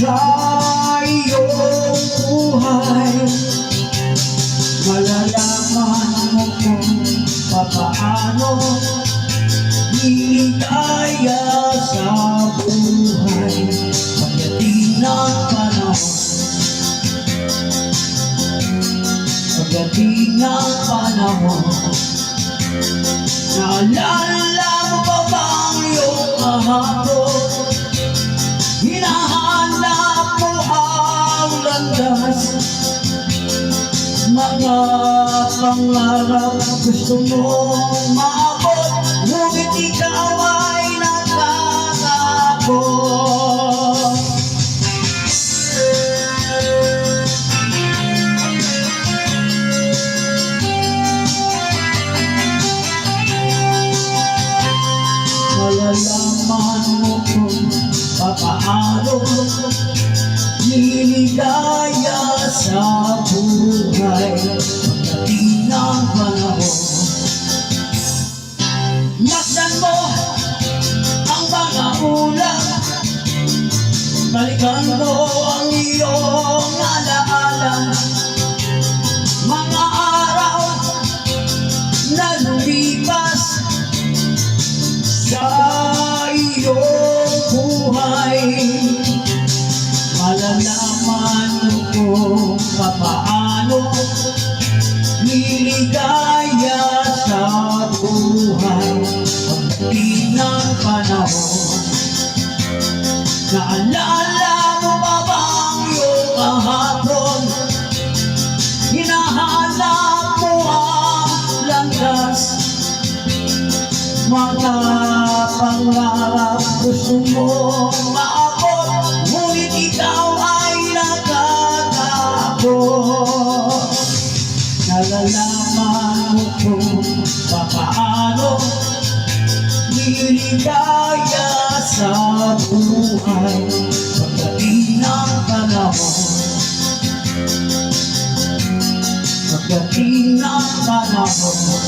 sa iyong buhay. Malalaman mo kung papaano liligaya sa buhay pagdating ng panahon. Pagdating ng panahon, naalala mo pa ba ang iyong kahapon? Hinahanap mo ang landas, mga pangarap gusto mong maabot, ngunit ikaw ay natatakot. Malalaman mo kung papaano liligaya sa buhay pagdating ng panahon. Masdan mo ang mga ulam, balikan mo ang iyong alaala, mga araw na lumipas sa iyong buhay. Malalaman mo kung papaano liligaya sa buhay pagdating ng panahon. Naalala mo ba ba ang iyong kahapon? Hinahanap mo ang landas, mga pangarap gusto mong maabot, ngunit ikaw ay natatakot. Nalalaman mo kung papaano liligaya sa buhay pagdating ng panahon. Pagdating ng panahon,